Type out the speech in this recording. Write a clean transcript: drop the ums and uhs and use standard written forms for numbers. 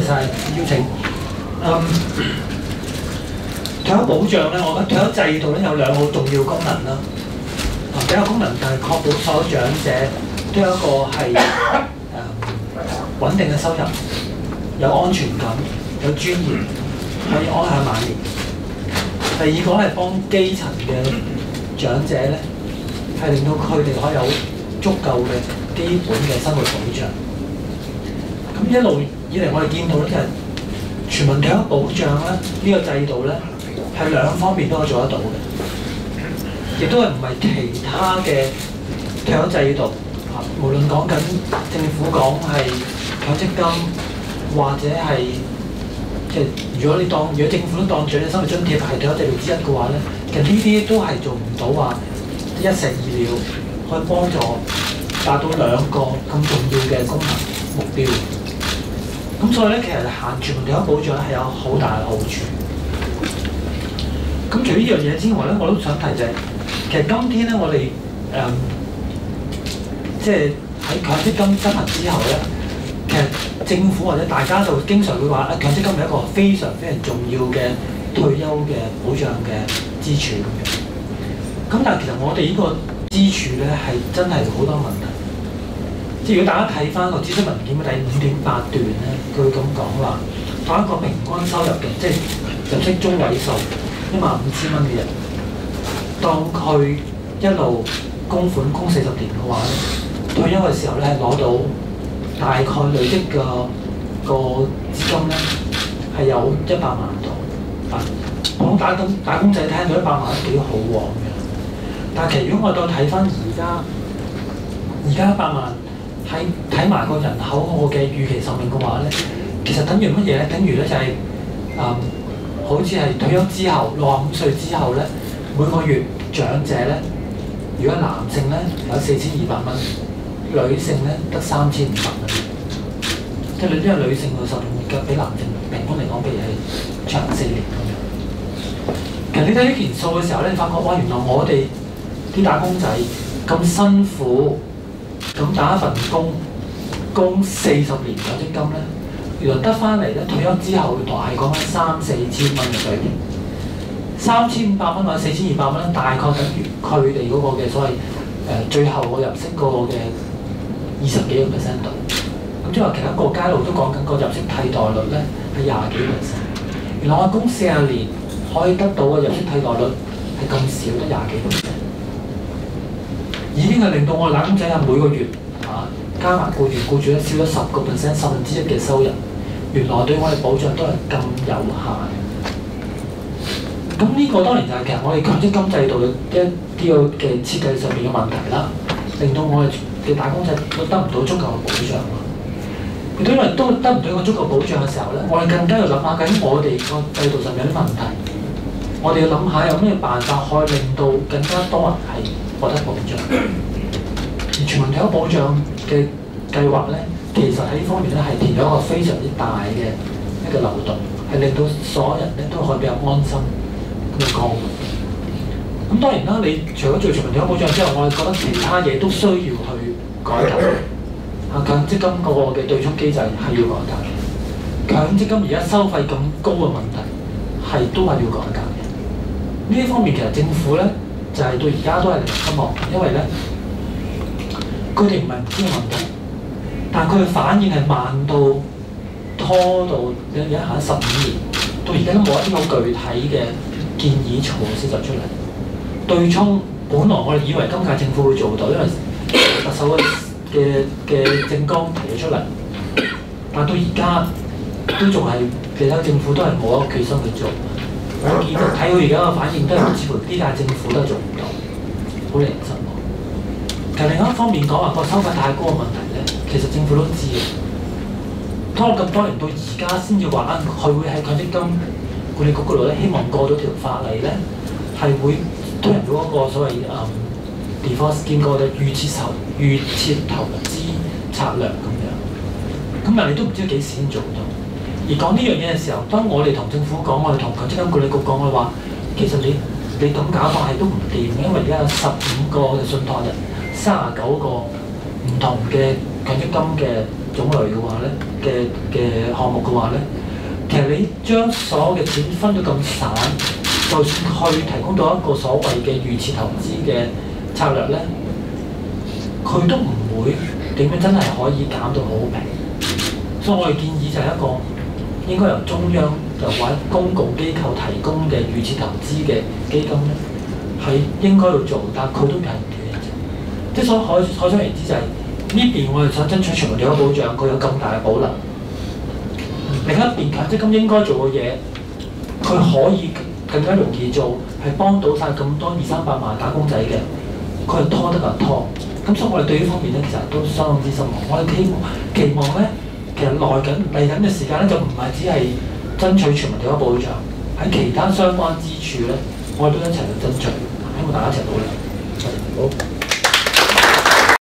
晒邀請。退休保障咧，我覺得退休制度咧有兩個好重要功能啦。第一個功能就係確保所有長者都有一個係穩定嘅收入，有安全感，有尊嚴，可以安享晚年。第二個係幫基層嘅長者咧，係令到佢哋可以有足夠嘅基本嘅生活保障。咁一路以嚟，我哋見到咧就係全民退休保障咧，呢個制度咧係兩方面都可以做得到嘅，亦都係唔係其他嘅退休制度啊？無論講緊政府講係強積金，或者係即係如果政府都當長者生活津貼係退休制度之一嘅話咧，其實呢啲都係做唔到話一石二鳥，可以幫助達到兩個咁重要嘅功能目標。咁所以咧，其實行全民退休保障係有好大嘅好處。咁除咗呢樣嘢之外咧，我都想提就係，其實今天咧，我哋即係喺強積金執行之後咧，其實政府或者大家就經常會話強積金係一個非常非常重要嘅退休嘅保障嘅支柱咁樣。咁但係其實我哋呢個支柱咧係真係好多問題。即係如果大家睇翻個諮詢文件嘅第5.8段咧，佢會咁講話，當一個平均收入嘅，即係入息中位數15,000蚊嘅人，當佢一路供款供40年嘅話咧，退休嘅時候咧係攞到大概累積嘅個資金咧係有100萬度。我打工仔聽到100萬都幾好旺嘅，但係其實如果我再睇翻而家100萬。睇埋個人口我嘅預期壽命嘅話咧，其實等於乜嘢咧？等於咧就係、好似係退休之後65歲之後咧，每個月長者咧，如果男性咧有4,200蚊，女性咧得3,500蚊。即係因為女性個壽命比男性平均嚟講，譬如係長4年咁樣。其實你睇呢件數嘅時候咧，你發覺哇，原來我哋啲打工仔咁辛苦。咁打一份工，供40年強積金咧，原來得翻嚟咧退休之後，原來係講緊3,4千蚊嘅水平，3,500蚊或者4,200蚊咧，大概等於佢哋嗰個嘅所謂最後我入息嗰個嘅20幾個% 度。咁即係話其他國家一路都講緊個入息替代率咧係20幾%。原來我供40年可以得到嘅入息替代率係咁少，得20幾%。已經係令到我哋打工仔每個月加埋僱主咧少咗10%、1/10嘅收入，原來對我哋保障都係咁有限。咁呢個當然就係其實我哋強積金制度嘅一啲嘅設計上面嘅問題啦，令到我哋嘅打工仔都得唔到足夠嘅保障。亦都因為都得唔到一個足夠保障嘅時候咧，我哋更加要諗下究竟我哋個制度上面有啲問題，我哋要諗下有咩辦法可以令到更加多人係獲得保障。而全民退休保障嘅計劃咧，其實喺呢方面咧係填咗一個非常之大嘅一個漏洞，係令到所有人咧都可以比較安心咁去過活。咁當然啦，你除咗做全民退休保障之後，我哋覺得其他嘢都需要去改革。強積金嗰個嘅對沖機制係要改革嘅。強積金而家收費咁高嘅問題係都係要改革嘅。呢一方面其實政府咧就係、到而家都係令人失望，因為咧佢哋唔係唔知問題，但係佢嘅反應係慢到拖到而家行15年，到而家都冇一啲好具體嘅建議措施就出嚟。對沖本來我哋以為今屆政府會做到，因為特首嘅政綱提咗出嚟，但到而家都仲係其他政府都係冇一個決心去做。我見到睇佢而家嘅反應都係似乎呢屆政府都係做唔到，好令人失望。其實另一方面講話個收費太高嘅問題咧，其實政府都知嘅。拖咁多年到而家先至話佢會喺強積金管理局嗰度咧，希望過到條法例咧，係會推行到一個所謂default scheme 嗰個預設投資策略咁樣。咁但係你都唔知幾時先做到。而講呢樣嘢嘅時候，當我哋同政府講，我哋同強積金管理局講嘅話，其實你咁搞法係都唔掂，因為而家有15個嘅信託人，39個唔同嘅強積金嘅種類嘅話咧嘅項目嘅話咧，其實你將所有嘅錢分到咁散，就算去提供到一個所謂嘅預設投資嘅策略咧，佢都唔會點樣真係可以減到好平。所以我哋建議就係一個應該由中央又或者公共機構提供嘅預設投資嘅基金咧，係應該要做，但佢都係唔斷嘅啫。即係所可想而知就係、呢邊我哋想爭取全民退休保障，佢有咁大嘅保留；另一邊強積金應該做嘅嘢，佢可以更加容易做，係幫到晒咁多200-300萬打工仔嘅，佢係拖得就拖。咁所以我哋對呢方面咧，其實都相當之失望。我哋期望咧，其實嚟緊嘅時間咧，就唔係只係爭取全民退休保障，喺其他相關之處咧，我哋都一齊去爭取，希望大家一齊努力。好。